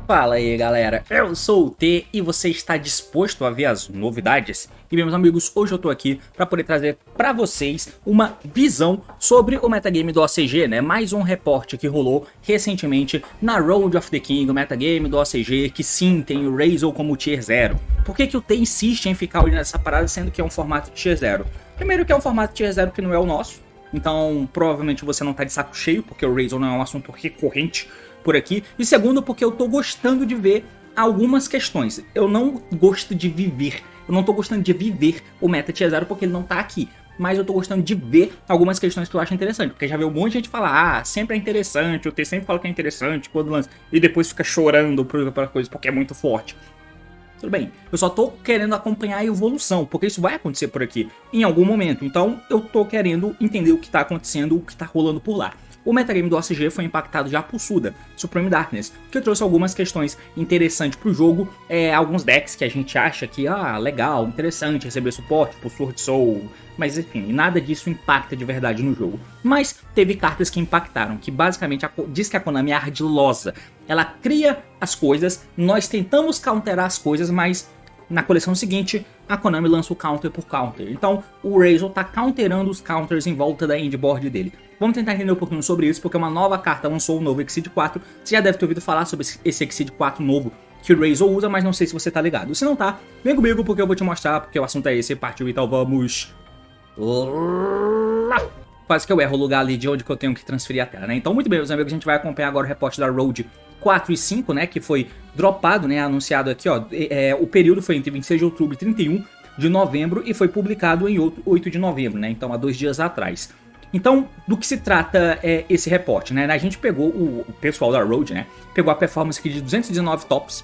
Fala aí galera, eu sou o T e você está disposto a ver as novidades? E meus amigos, hoje eu tô aqui para poder trazer para vocês uma visão sobre o metagame do OCG, né? Mais um reporte que rolou recentemente na Road of the King, o metagame do OCG, que sim, tem o Razel como Tier 0. Por que o T insiste em ficar olhando essa parada sendo que é um formato Tier 0? Primeiro que é um formato Tier 0 que não é o nosso, então provavelmente você não tá de saco cheio, porque o Razel não é um assunto recorrente por aqui. E segundo, porque eu tô gostando de ver algumas questões. Eu não gosto de viver, eu não tô gostando de viver o meta Tier 0 porque ele não tá aqui. Mas eu tô gostando de ver algumas questões que eu acho interessante. Porque já vi um monte de gente falar, ah, sempre é interessante, o T sempre fala que é interessante quando lança, e depois fica chorando por coisa porque é muito forte. Tudo bem, eu só tô querendo acompanhar a evolução, porque isso vai acontecer por aqui em algum momento. Então eu tô querendo entender o que tá acontecendo, o que tá rolando por lá. O metagame do OCG foi impactado já por Suda, Supreme Darkness, que trouxe algumas questões interessantes pro jogo, alguns decks que a gente acha que, legal, interessante receber suporte, tipo Sword Soul, mas enfim, nada disso impacta de verdade no jogo. Mas teve cartas que impactaram, que basicamente diz que a Konami é ardilosa, ela cria as coisas, nós tentamos counterar as coisas, mas na coleção seguinte, a Konami lança o counter por counter. Então, o Razel tá counterando os counters em volta da endboard dele. Vamos tentar entender um pouquinho sobre isso, porque uma nova carta lançou o novo Exceed 4. Você já deve ter ouvido falar sobre esse Exceed 4 novo que o Razel usa, mas não sei se você tá ligado. Se não tá, vem comigo porque eu vou te mostrar, porque o assunto é esse. Partiu, então vamos lá! Quase que eu erro o lugar ali de onde que eu tenho que transferir a tela, né? Então, muito bem, meus amigos, a gente vai acompanhar agora o reporte da Road 4 e 5, né, que foi dropado, né, anunciado aqui, ó, o período foi entre 26 de outubro e 31 de novembro e foi publicado em 8 de novembro, né, então há 2 dias atrás. Então, do que se trata esse reporte, né, a gente pegou, o pessoal da Road, né, pegou a performance aqui de 219 tops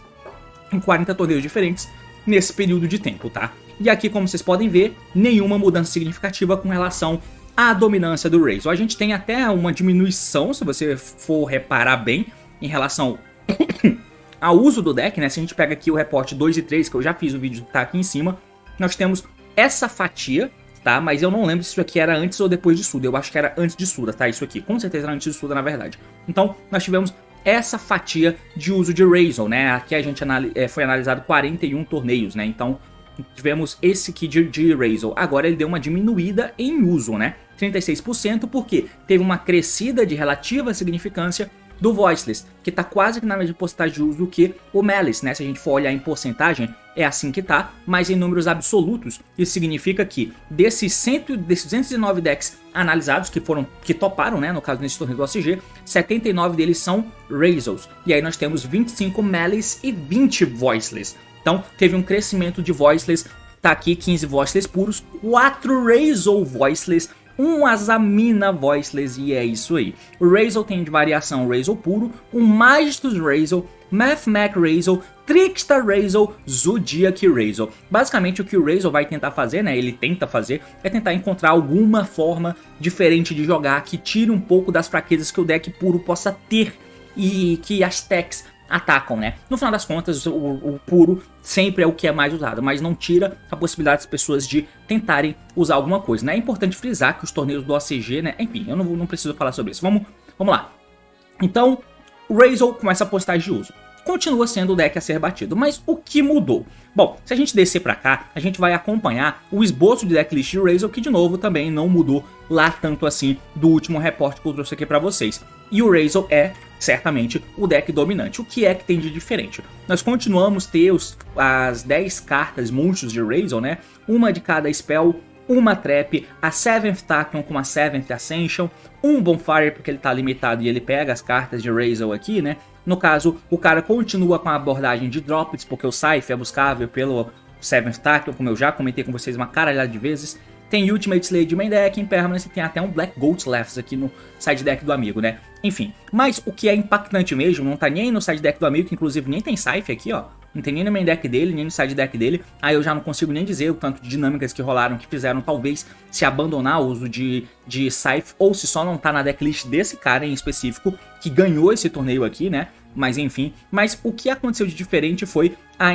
em 40 torneios diferentes nesse período de tempo, tá? E aqui, como vocês podem ver, nenhuma mudança significativa com relação à dominância do Razel. A gente tem até uma diminuição, se você for reparar bem, em relação ao uso do deck, né? Se a gente pega aqui o reporte 2 e 3, que eu já fiz o vídeo que tá aqui em cima, nós temos essa fatia, tá? Mas eu não lembro se isso aqui era antes ou depois de Suda. Eu acho que era antes de Suda, tá? Isso aqui, com certeza era antes de Suda, na verdade. Então, nós tivemos essa fatia de uso de Razel, né? Aqui a gente foi analisado 41 torneios, né? Então, tivemos esse aqui de Razel. Agora ele deu uma diminuída em uso, né? 36%, porque teve uma crescida de relativa significância do Voiceless, que tá quase que na mesma porcentagem de uso do que o Malice, né? Se a gente for olhar em porcentagem, é assim que tá, mas em números absolutos, isso significa que desses 209 decks analisados, que toparam, né? No caso, nesse torneio do OCG, 79 deles são Razels, e aí nós temos 25 Malice e 20 Voiceless. Então, teve um crescimento de Voiceless, tá aqui 15 Voiceless puros, 4 Razel Voiceless, um Azamina Voiceless, e é isso aí. O Razel tem de variação o Razel puro, o Magistus Razel, Mathmech Razel, Trickster Razel, Zodiac Razel. Basicamente o que o Razel vai tentar fazer, né, ele tenta fazer, é tentar encontrar alguma forma diferente de jogar que tire um pouco das fraquezas que o deck puro possa ter e que as techs atacam, né? No final das contas, o puro sempre é o que é mais usado, mas não tira a possibilidade das pessoas de tentarem usar alguma coisa, né? É importante frisar que os torneios do OCG, né? Enfim, eu não preciso falar sobre isso. Vamos lá. Então, o Razel com essa postagem de uso continua sendo o deck a ser batido, mas o que mudou? Bom, se a gente descer pra cá, a gente vai acompanhar o esboço de decklist de Razel, que de novo também não mudou lá tanto assim do último reporte que eu trouxe aqui pra vocês. E o Razel é certamente o deck dominante. O que é que tem de diferente? Nós continuamos a ter as 10 cartas monstros de Razel, né? Uma de cada spell, uma trap, a 7th Tachyon com a 7th Ascension, um Bonfire porque ele tá limitado e ele pega as cartas de Razel aqui, né? No caso, o cara continua com a abordagem de droplets, porque o Scythe é buscável pelo 7th Tachyon, como eu já comentei com vocês uma caralhada de vezes. Tem Ultimate Slay de main deck, em Permanence tem até um Black Goat Lefts aqui no side deck do amigo, né? Enfim, mas o que é impactante mesmo, não tá nem no side deck do amigo, que inclusive nem tem Scythe aqui, ó. Não tem nem no main deck dele, nem no side deck dele. Aí eu já não consigo nem dizer o tanto de dinâmicas que rolaram, que fizeram talvez se abandonar o uso de Scythe, ou se só não tá na decklist desse cara em específico, que ganhou esse torneio aqui, né? mas enfim. Mas o que aconteceu de diferente foi a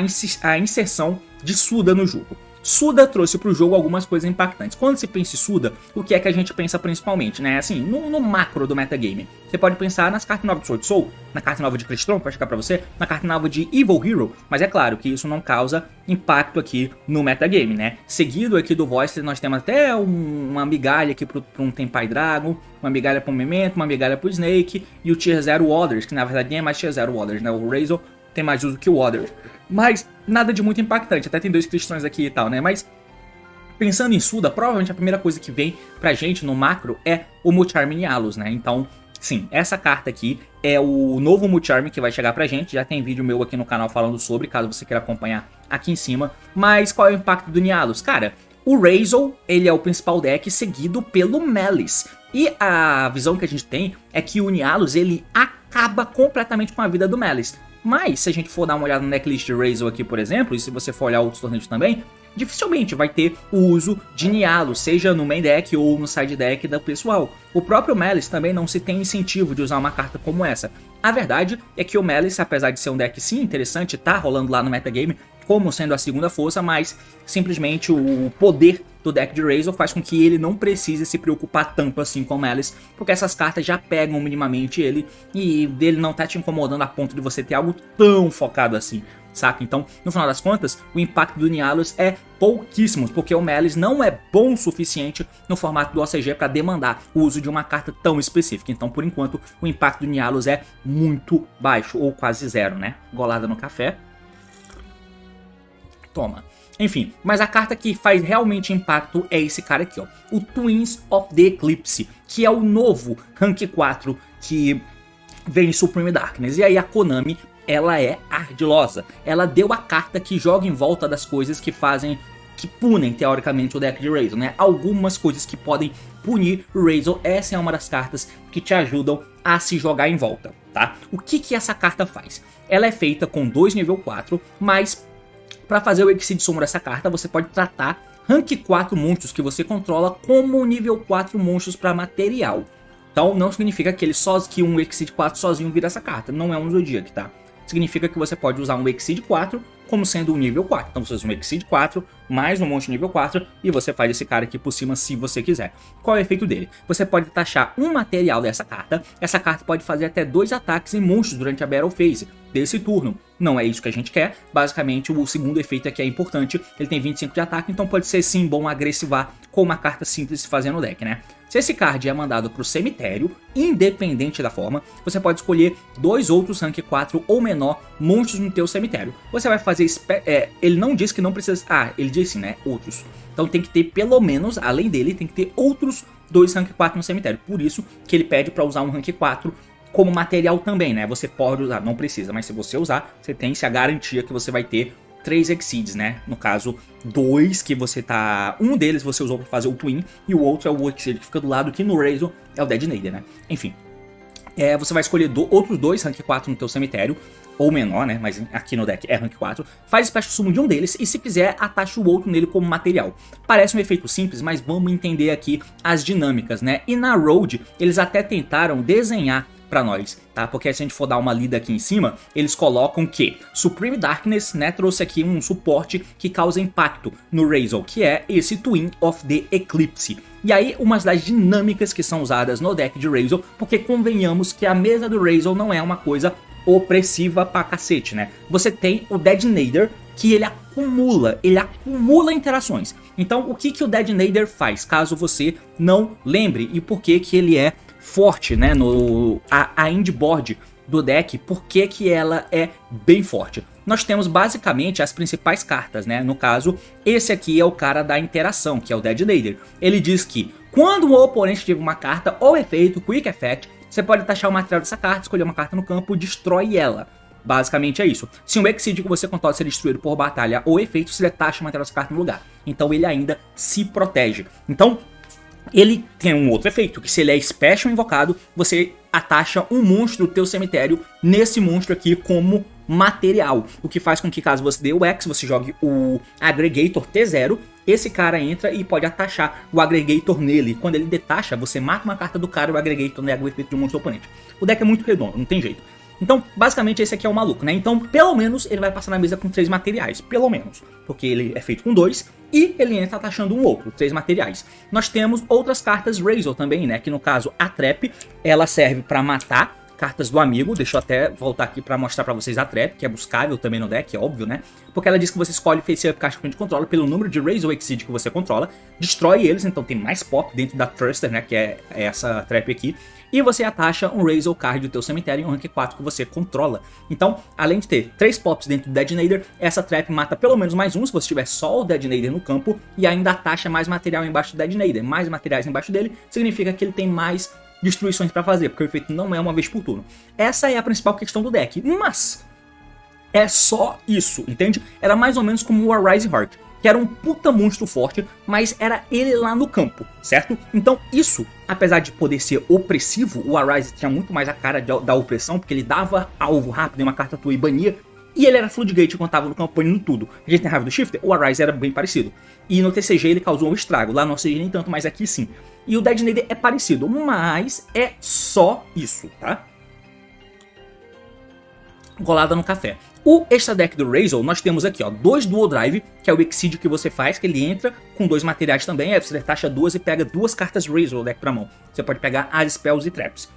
inserção de Suda no jogo. Suda trouxe para o jogo algumas coisas impactantes. Quando se pensa em Suda, o que é que a gente pensa principalmente, né? Assim, no macro do metagame. Você pode pensar nas cartas novas de Sword Soul, na carta nova de Crystron, para chegar para você, na carta nova de Evil Hero, mas é claro que isso não causa impacto aqui no metagame, né? Seguido aqui do Voice, nós temos até uma migalha aqui para um Tenpai Dragon, uma migalha para o Memento, uma migalha para o Snake, e o Tier 0 Waters, que na verdade nem é mais Tier 0 Waters, né? O Razor tem mais uso que o Waters. Mas nada de muito impactante, até tem 2 Cristrons aqui e tal, né? Mas pensando em Suda, provavelmente a primeira coisa que vem pra gente no macro é o Multicharm Nialos, né? Então, sim, essa carta aqui é o novo Multicharm que vai chegar pra gente. Já tem vídeo meu aqui no canal falando sobre, caso você queira acompanhar aqui em cima. Mas qual é o impacto do Nialos? Cara, o Razor, ele é o principal deck seguido pelo Malice. E a visão que a gente tem é que o Nialos, ele acaba completamente com a vida do Malice. Mas, se a gente for dar uma olhada no decklist de Razor aqui, por exemplo, e se você for olhar outros torneios também, dificilmente vai ter o uso de Nialos, seja no main deck ou no side deck do pessoal. O próprio Malice também não se tem incentivo de usar uma carta como essa. A verdade é que o Malice, apesar de ser um deck sim interessante, tá rolando lá no metagame, como sendo a segunda força, mas simplesmente o poder do deck de Razor faz com que ele não precise se preocupar tanto assim com o Malice, porque essas cartas já pegam minimamente ele e ele não tá te incomodando a ponto de você ter algo tão focado assim, saca? Então, no final das contas, o impacto do Nialos é pouquíssimo, porque o Malice não é bom o suficiente no formato do OCG para demandar o uso de uma carta tão específica. Então, por enquanto, o impacto do Nialos é muito baixo, ou quase zero, né? Golada no café. Toma. Enfim, mas a carta que faz realmente impacto é esse cara aqui, ó. O Twins of the Eclipse, que é o novo Rank 4 que vem em Supreme Darkness. E aí a Konami, ela é ardilosa. Ela deu a carta que joga em volta das coisas que fazem, que punem teoricamente o deck de Razor, né? Algumas coisas que podem punir o Razor, essa é uma das cartas que te ajudam a se jogar em volta, tá? O que essa carta faz? Ela é feita com 2 nível 4, mas para fazer o Exceed Summon dessa carta, você pode tratar Rank 4 monstros que você controla como nível 4 monstros para material. Então não significa que, que um Exceed 4 sozinho vira essa carta, não é um Zodiac, tá? Significa que você pode usar um Exceed 4 como sendo um nível 4. Então você usa um Exceed 4 mais um monstro nível 4 e você faz esse cara aqui por cima se você quiser. Qual é o efeito dele? Você pode taxar um material dessa carta. Essa carta pode fazer até 2 ataques em monstros durante a Battle Phase desse turno. Não é isso que a gente quer. Basicamente o segundo efeito aqui é importante. Ele tem 25 de ataque, então pode ser sim bom agressivar com uma carta simples se fazer no deck, né? Se esse card é mandado para o cemitério, independente da forma, você pode escolher 2 outros rank 4 ou menor monstros no teu cemitério. Você vai fazer... ele não diz que não precisa... Ah, ele disse, né? Outros. Então tem que ter pelo menos, além dele, tem que ter outros 2 rank 4 no cemitério. Por isso que ele pede para usar um rank 4 como material também, né? Você pode usar, não precisa, mas se você usar, você tem a garantia que você vai ter 3 Exceeds, né? No caso, 2 que você tá... Um deles você usou pra fazer o Twin, e o outro é o Exceed que fica do lado, que no Razor é o Dead Nader, né? Enfim. Você vai escolher outros 2 Rank 4 no teu cemitério, ou menor, né? Mas aqui no deck é Rank 4. Faz Special Summon de um deles, e se quiser, atacha o outro nele como material. Parece um efeito simples, mas vamos entender aqui as dinâmicas, né? E na Road, eles até tentaram desenhar pra nós, tá? Porque se a gente for dar uma lida aqui em cima, eles colocam que Supreme Darkness, né, trouxe aqui um suporte que causa impacto no Razor, que é esse Twin of the Eclipse. E aí, umas das dinâmicas que são usadas no deck de Razor, porque convenhamos que a mesa do Razor não é uma coisa opressiva pra cacete, né? Você tem o Dead Nader, que ele acumula interações. Então, o que o Dead Nader faz, caso você não lembre, e por que ele é forte, né, a endboard do deck, por que ela é bem forte? Nós temos basicamente as principais cartas, né, no caso, esse aqui é o cara da interação, que é o Dead Nader. Ele diz que quando o oponente tiver uma carta ou efeito, Quick Effect, você pode taxar o material dessa carta, escolher uma carta no campo, destrói ela. Basicamente é isso. Se um Exceed que você controla ser destruído por batalha ou efeito, você taxa o material dessa carta no lugar. Então ele ainda se protege. Então, ele tem um outro efeito, que se ele é Special invocado, você atacha um monstro do teu cemitério nesse monstro aqui como material. O que faz com que, caso você dê o X, você jogue o Aggregator T0, esse cara entra e pode atachar o Aggregator nele. Quando ele detacha, você mata uma carta do cara e o Aggregator nega o efeito de um monstro do oponente. O deck é muito redondo, não tem jeito. Então, basicamente, esse aqui é o maluco, né? Então, pelo menos, ele vai passar na mesa com 3 materiais, pelo menos. Porque ele é feito com 2 e ele entra taxando um outro, 3 materiais. Nós temos outras cartas Razor também, né? Que no caso, a Trap, ela serve pra matar cartas do amigo. Deixa eu até voltar aqui pra mostrar pra vocês a Trap, que é buscável também no deck, é óbvio, né? Porque ela diz que você escolhe face up cartas que a gente controla pelo número de Razor Exceed que você controla, destrói eles, então tem mais pop dentro da Thruster, né? Que é essa Trap aqui. E você atacha um Razor card do teu cemitério em um rank 4 que você controla. Então, além de ter 3 pops dentro do Detonator, essa Trap mata pelo menos mais um se você tiver só o Detonator no campo, e ainda atacha mais material embaixo do Detonator. Mais materiais embaixo dele significa que ele tem mais destruições pra fazer, porque o efeito não é uma vez por turno. Essa é a principal questão do deck, mas é só isso, entende? Era mais ou menos como o Arise Heart, que era um puta monstro forte, mas era ele lá no campo, certo? Então isso, apesar de poder ser opressivo, o Arise tinha muito mais a cara da opressão, porque ele dava alvo rápido em uma carta tua e bania, e ele era Floodgate quando tava no campo banindo tudo. A gente tem raiva do Shifter, o Arise era bem parecido. E no TCG ele causou um estrago, lá no OCG nem tanto, mas aqui sim. E o Detonator é parecido, mas é só isso, tá? Golada no café. O extra deck do Razor, nós temos aqui, ó, 2 Dual Drive, que é o Exceed que você faz, que ele entra com 2 materiais também, aí você taxa 2 e pega 2 cartas Razor do deck pra mão. Você pode pegar as Spells e Traps.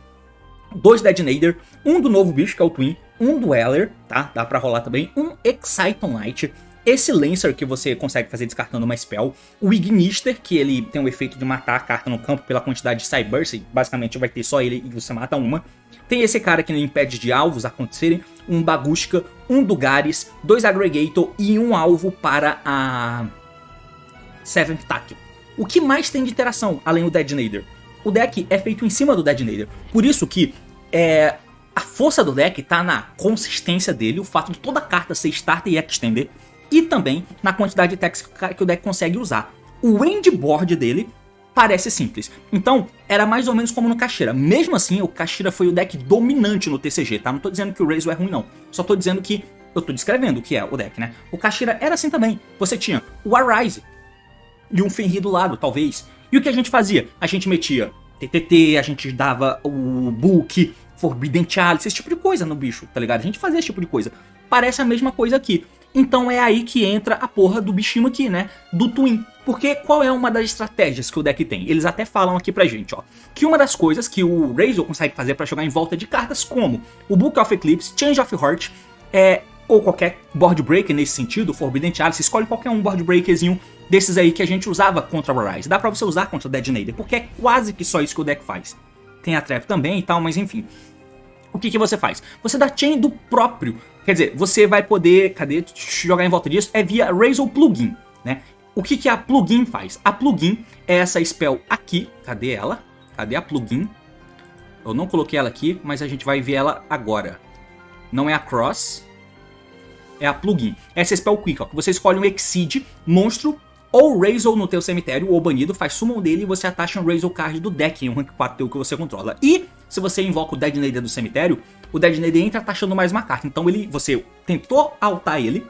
2 Detonator, um do novo bicho, que é o Twin, um Dweller, tá? Dá pra rolar também, um Exciton Light, esse Lancer que você consegue fazer descartando uma spell, o Ignister, que ele tem o efeito de matar a carta no campo pela quantidade de Cyburst, basicamente vai ter só ele e você mata uma. Tem esse cara que ele impede de alvos acontecerem, um Bagushka, um Dugaris, 2 Aggregator e um alvo para a Seventh Tackle. O que mais tem de interação, além do Detonator? O deck é feito em cima do Detonator, por isso que a força do deck tá na consistência dele, o fato de toda carta ser starter e extender, e também na quantidade de attacks que o deck consegue usar. O endboard dele parece simples. Então, era mais ou menos como no Kashira. Mesmo assim, o Kashira foi o deck dominante no TCG, tá? Não tô dizendo que o Razor é ruim, não. Só tô dizendo que eu tô descrevendo o que é o deck, né? O Kashira era assim também. Você tinha o Arise e um Fenrir do lado, talvez. E o que a gente fazia? A gente metia TTT, a gente dava o Book, Forbidden Chalice, esse tipo de coisa no bicho, tá ligado? A gente fazia esse tipo de coisa. Parece a mesma coisa aqui. Então é aí que entra a porra do bichinho aqui, né? Do Twin. Porque qual é uma das estratégias que o deck tem? Eles até falam aqui pra gente, ó. Que uma das coisas que o Razor consegue fazer pra jogar em volta de cartas como o Book of Eclipse, Change of Heart, ou qualquer board breaker nesse sentido, Forbidden Chalice, escolhe qualquer um board breakerzinho desses aí que a gente usava contra o Arise. Dá pra você usar contra o Detonator, porque é quase que só isso que o deck faz. Tem a Trap também e tal, mas enfim. O que você faz? Você dá chain do próprio. Quer dizer, você vai poder, jogar em volta disso, é via Razor Plugin, né? O que a Plugin faz? A Plugin é essa spell aqui. Cadê ela? Cadê a Plugin? Eu não coloquei ela aqui, mas a gente vai ver ela agora. Não é a Cross, é a Plugin. Essa spell quick, ó, que você escolhe um Exceed, monstro, ou Razor no teu cemitério, ou banido, faz summon dele e você atacha um Razor card do deck em um rank 4 teu que você controla. E se você invoca o Detonator do cemitério, o Detonator entra atachando mais uma carta. Então você tentou altar ele,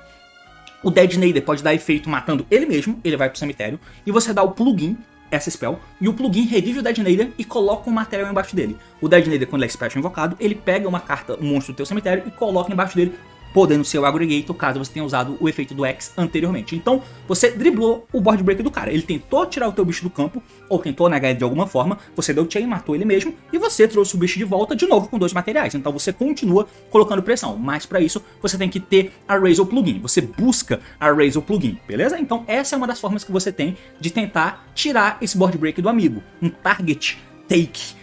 o Detonator pode dar efeito matando ele mesmo, ele vai pro cemitério, e você dá o Plugin, essa spell, e o Plugin revive o Detonator e coloca um material embaixo dele. O Detonator, quando ele é special invocado, ele pega uma carta, um monstro do teu cemitério e coloca embaixo dele, podendo ser o Aggregator, caso você tenha usado o efeito do X anteriormente. Então, você driblou o board break do cara. Ele tentou tirar o teu bicho do campo, ou tentou negar ele de alguma forma, você deu chain, matou ele mesmo, e você trouxe o bicho de volta de novo com 2 materiais. Então você continua colocando pressão, mas para isso você tem que ter a Razor Plugin. Você busca a Razor Plugin, beleza? Então essa é uma das formas que você tem de tentar tirar esse board break do amigo. Um target, take,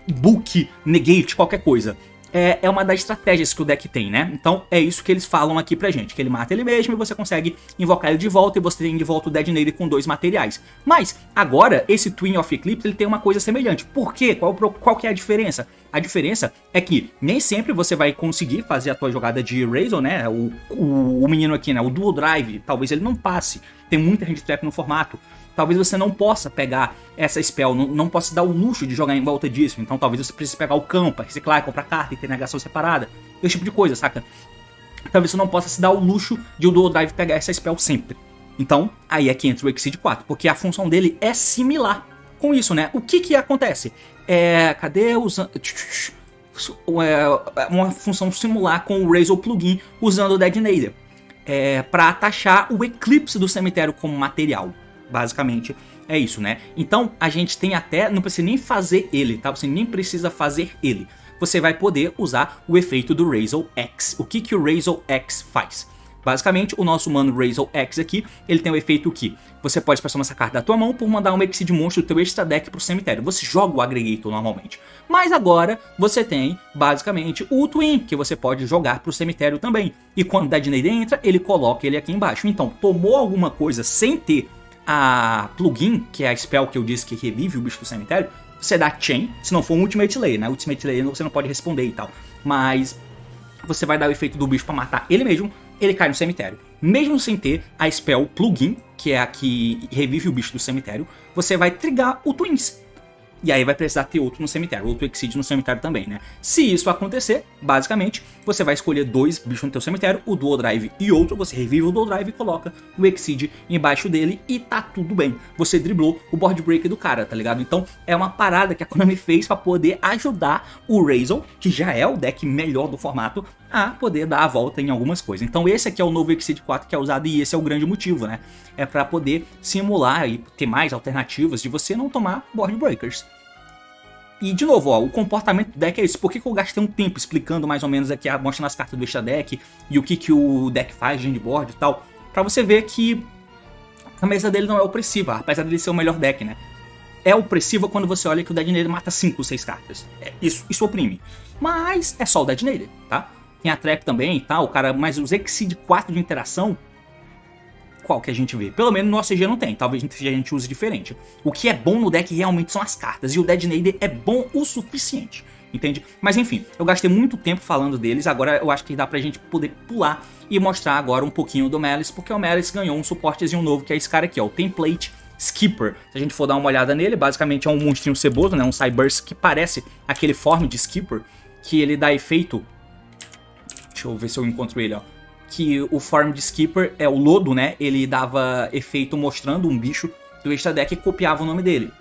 book, negate, qualquer coisa. É uma das estratégias que o deck tem, né? Então é isso que eles falam aqui pra gente, que ele mata ele mesmo e você consegue invocar ele de volta e você tem de volta o Detonator com 2 materiais. Mas agora esse Twin of Eclipse ele tem uma coisa semelhante. Por quê? Qual que é a diferença? A diferença é que nem sempre você vai conseguir fazer a tua jogada de Razor, né? O menino aqui, né? O Dual Drive, talvez ele não passe. Tem muita hand trap no formato. Talvez você não possa pegar essa spell, não possa dar o luxo de jogar em volta disso. Então talvez você precise pegar o campo, reciclar, comprar carta e ter negação separada. Esse tipo de coisa, saca? Talvez você não possa se dar o luxo de o Dual Drive pegar essa spell sempre. Então, aí é que entra o Exceed 4, porque a função dele é similar com isso, né? O que acontece? Cadê os... uma função simular com o Razor Plugin usando o Dead Nader. Para taxar o Eclipse do cemitério como material. Basicamente é isso, né? Então a gente tem até, não precisa nem fazer ele, tá? Você nem precisa fazer ele. Você vai poder usar o efeito do Razor X. O que o Razor X faz? Basicamente, o nosso mano Razor X aqui, ele tem o efeito que você pode passar essa carta da tua mão por mandar um Exceed monstro do teu extra deck pro cemitério. Você joga o Aggregator normalmente. Mas agora você tem, basicamente, o Twin, que você pode jogar pro cemitério também. E quando o Dead Nader entra, ele coloca ele aqui embaixo. Então, tomou alguma coisa sem ter a plugin, que é a spell que eu disse que revive o bicho do cemitério, você dá Chain, se não for um Ultimate Layer, né? Ultimate Layer você não pode responder e tal. Mas você vai dar o efeito do bicho pra matar ele mesmo, ele cai no cemitério. Mesmo sem ter a spell plugin, que é a que revive o bicho do cemitério, você vai trigar o Twins. E aí vai precisar ter outro no cemitério, outro Exceed no cemitério também, né? Se isso acontecer, basicamente, você vai escolher 2 bichos no teu cemitério, o Dual Drive e outro, você revive o Dual Drive e coloca o Exceed embaixo dele e tá tudo bem. Você driblou o Board Break do cara, tá ligado? Então é uma parada que a Konami fez pra poder ajudar o Razor, que já é o deck melhor do formato, a poder dar a volta em algumas coisas. Então esse aqui é o novo Exceed 4 que é usado e esse é o grande motivo, né? É pra poder simular e ter mais alternativas de você não tomar Board Breakers. E de novo, ó, o comportamento do deck é esse. Por que eu gastei um tempo explicando mais ou menos aqui, mostrando as cartas do extra deck e o que o deck faz de endboard e tal, pra você ver que a mesa dele não é opressiva, apesar dele ser o melhor deck, né? É opressiva quando você olha que o Dead Nader mata 5 ou 6 cartas. Isso oprime. Mas é só o Dead Nader, tá? Tem a Trap também e tal, cara, mas os Exceed 4 de interação, qual que a gente vê? Pelo menos no OCG não tem, talvez a gente use diferente. O que é bom no deck realmente são as cartas, e o Dead Nader é bom o suficiente, entende? Mas enfim, eu gastei muito tempo falando deles, agora eu acho que dá pra gente poder pular e mostrar agora um pouquinho do Malice, porque o Malice ganhou um suportezinho novo, que é esse cara aqui, ó, o Template Skipper. Se a gente for dar uma olhada nele, basicamente é um monstrinho ceboso, né, um Cyburst que parece aquele form de Skipper, que ele dá efeito... Deixa eu ver se eu encontro ele, ó. Que o form de Skipper é o lodo, né? Ele dava efeito mostrando um bicho do extra deck e copiava o nome dele.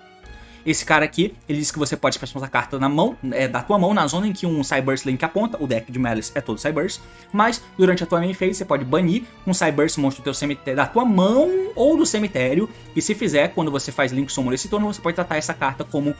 Esse cara aqui, ele diz que você pode personalizar a carta na mão, da tua mão, na zona em que um Cyburst Link aponta. O deck de Malice é todo Cyburst. Mas, durante a tua main phase, você pode banir um Cyburst monstro do teu cemitério, da tua mão ou do cemitério. E se fizer, quando você faz Link Summon nesse turno, você pode tratar essa carta como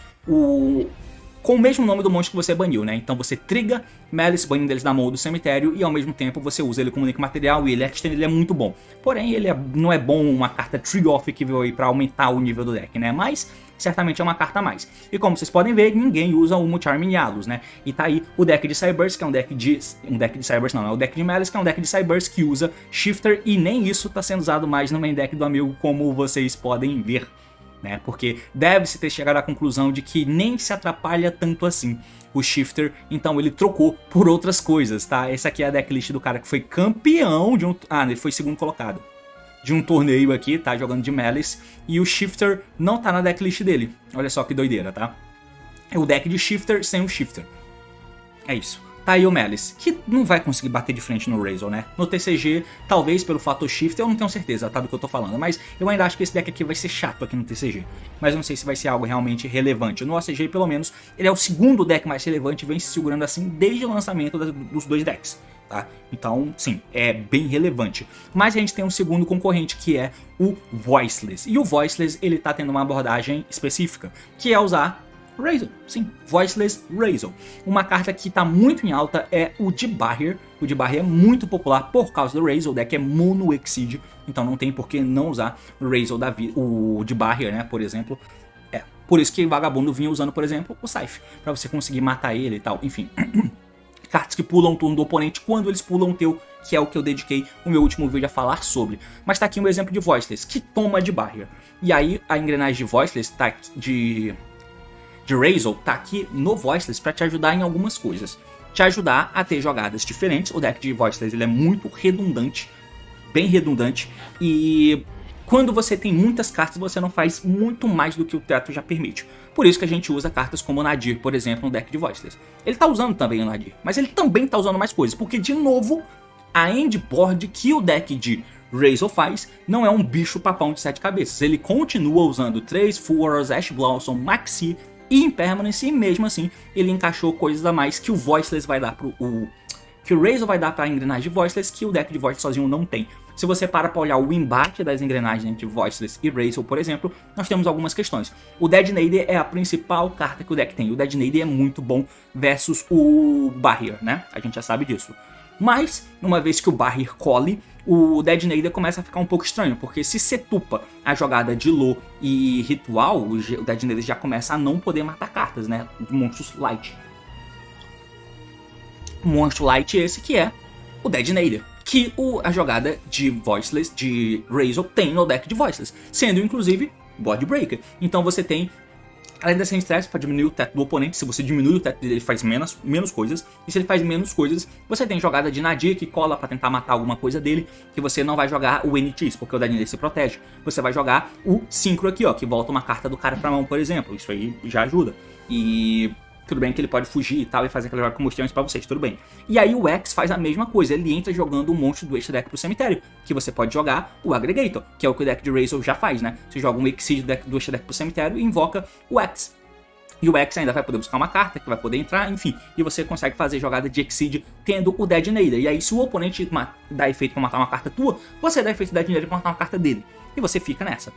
com o mesmo nome do monstro que você baniu, né? Então você triga Malice banindo eles da mão do cemitério e ao mesmo tempo você usa ele como link material e ele é muito bom. Porém, ele não é bom uma carta Tree-Off que veio aí pra aumentar o nível do deck, né? Mas certamente é uma carta a mais. E como vocês podem ver, ninguém usa o Charm Yalos, né? E tá aí o deck de Cyburst, que é um deck de Cyburst não, é o deck de Malice, que é um deck de Cyburst que usa Shifter e nem isso tá sendo usado mais no main deck do amigo, como vocês podem ver. Né? Porque deve-se ter chegado à conclusão de que nem se atrapalha tanto assim o Shifter, então ele trocou por outras coisas, tá? Essa aqui é a decklist do cara que foi campeão de um... Ah, ele foi segundo colocado. De um torneio aqui, tá? Jogando de Malice. E o Shifter não tá na decklist dele. Olha só que doideira, tá? É o deck de Shifter sem o Shifter. É isso. Tá aí o Malice, que não vai conseguir bater de frente no Razor, né? No TCG, talvez pelo fator Shifter, eu não tenho certeza, tá, do que eu tô falando. Mas eu ainda acho que esse deck aqui vai ser chato aqui no TCG. Mas eu não sei se vai ser algo realmente relevante. No OCG, pelo menos, ele é o segundo deck mais relevante e vem se segurando assim desde o lançamento dos dois decks. Tá? Então, sim, é bem relevante. Mas a gente tem um segundo concorrente, que é o Voiceless. E o Voiceless, ele tá tendo uma abordagem específica, que é usar Razor, sim, Voiceless Razor. Uma carta que tá muito em alta é o D-Barrier. O D-Barrier é muito popular por causa do Razor, o deck é mono Exceed, então não tem por que não usar o Razor da vida, o D-Barrier, né, por exemplo. Por isso que Vagabundo vinha usando, por exemplo, o Scythe, pra você conseguir matar ele e tal, enfim. Cartas que pulam o turno do oponente quando eles pulam o teu, que é o que eu dediquei o meu último vídeo a falar sobre. Mas tá aqui um exemplo de Voiceless, que toma D-Barrier. E aí a engrenagem de Voiceless tá de Razor tá aqui no Voiceless para te ajudar em algumas coisas. Te ajudar a ter jogadas diferentes. O deck de Voiceless ele é muito redundante, bem redundante. E quando você tem muitas cartas, você não faz muito mais do que o teto já permite. Por isso que a gente usa cartas como o Nadir, por exemplo, no deck de Voiceless. Ele tá usando também o Nadir, mas ele também tá usando mais coisas. Porque, de novo, a endboard que o deck de Razor faz não é um bicho papão de 7 cabeças. Ele continua usando 3 Furos, Ash Blossom, Maxi e Impermanence, e mesmo assim ele encaixou coisas a mais que o Voiceless vai dar que o Razor vai dar para a engrenagem de Voiceless, que o deck de Voiceless sozinho não tem. Se você para olhar o embate das engrenagens entre Voiceless e Razor, por exemplo, nós temos algumas questões. O Detonator é a principal carta que o deck tem. O Detonator é muito bom versus o Barrier, né? A gente já sabe disso. Mas, uma vez que o Barrier colhe, o Detonator começa a ficar um pouco estranho, porque se setupa a jogada de Lo e Ritual, o Detonator já começa a não poder matar cartas, né? De monstros light. Monstro light esse que é o Detonator, que a jogada de Voiceless, de Razor, tem no deck de Voiceless, sendo inclusive Board Breaker. Então você tem, além dessa stress para diminuir o teto do oponente, se você diminui o teto dele, ele faz menos coisas, e se ele faz menos coisas, você tem jogada de Nadir que cola para tentar matar alguma coisa dele, que você não vai jogar o NTs, porque o Detonator se protege. Você vai jogar o Synchro aqui, ó, que volta uma carta do cara pra mão, por exemplo. Isso aí já ajuda. E tudo bem que ele pode fugir e tal, e fazer aquela jogada combustões pra vocês, tudo bem. E aí o X faz a mesma coisa, ele entra jogando um monstro do extra deck pro cemitério, que você pode jogar o Aggregator, que é o que o deck de Razor já faz, né? Você joga um Exceed do extra deck pro cemitério e invoca o X. E o X ainda vai poder buscar uma carta, que vai poder entrar, enfim. E você consegue fazer jogada de Exceed tendo o Detonator. E aí se o oponente dá efeito pra matar uma carta tua, você dá efeito Detonator pra matar uma carta dele. E você fica nessa.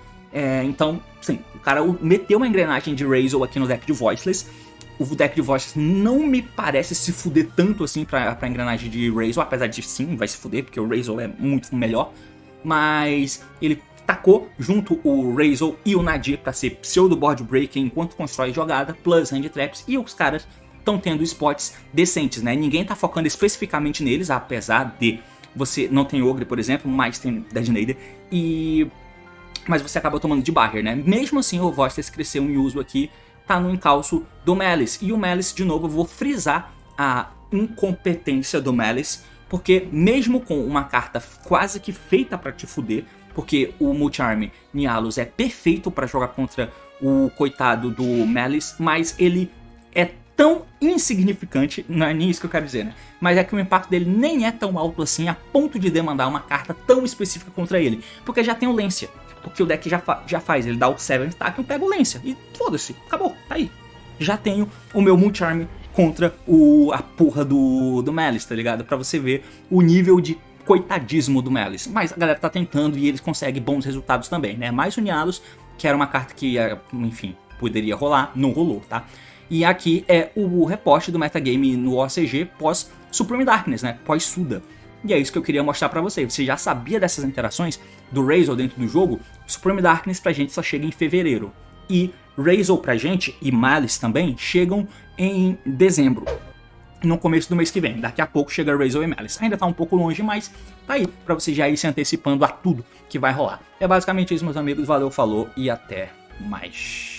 Então, sim, o cara meteu uma engrenagem de Razor aqui no deck de Voiceless. O deck de Voiceless não me parece se fuder tanto assim pra engrenagem de Razor, apesar de sim, vai se fuder, porque o Razor é muito melhor. Mas ele tacou junto o Razor e o Nadir pra ser pseudo board breaker enquanto constrói jogada, plus hand traps, e os caras estão tendo spots decentes, né? Ninguém tá focando especificamente neles, apesar de você não tem Ogre, por exemplo, mas tem Detonator, mas você acaba tomando de Barrier, né? Mesmo assim, o Voiceless cresceu em uso aqui, tá no encalço do Malice. E o Malice, de novo, eu vou frisar a incompetência do Malice, porque mesmo com uma carta quase que feita pra te fuder, porque o Multi-Arm Nialos é perfeito pra jogar contra o coitado do Malice, mas ele é tão insignificante, não é nem isso que eu quero dizer, né? Mas é que o impacto dele nem é tão alto assim a ponto de demandar uma carta tão específica contra ele, porque já tem o Lancia. Porque o deck já faz, ele dá o 7 stack e eu pego o Lancia. E foda-se, acabou, tá aí. Já tenho o meu Multi-Arm contra a porra do Malice, tá ligado? Pra você ver o nível de coitadismo do Malice. Mas a galera tá tentando e eles conseguem bons resultados também, né? Mais o Nialos, que era uma carta que, enfim, poderia rolar, não rolou, tá? E aqui é o reposte do metagame no OCG pós Supreme Darkness, né? Pós Suda. E é isso que eu queria mostrar pra você. Você já sabia dessas interações do Razor dentro do jogo? Supreme Darkness pra gente só chega em fevereiro. E Razor pra gente, e Malice também, chegam em dezembro. No começo do mês que vem. Daqui a pouco chega Razor e Malice. Ainda tá um pouco longe, mas tá aí pra você já ir se antecipando a tudo que vai rolar. É basicamente isso, meus amigos. Valeu, falou e até mais.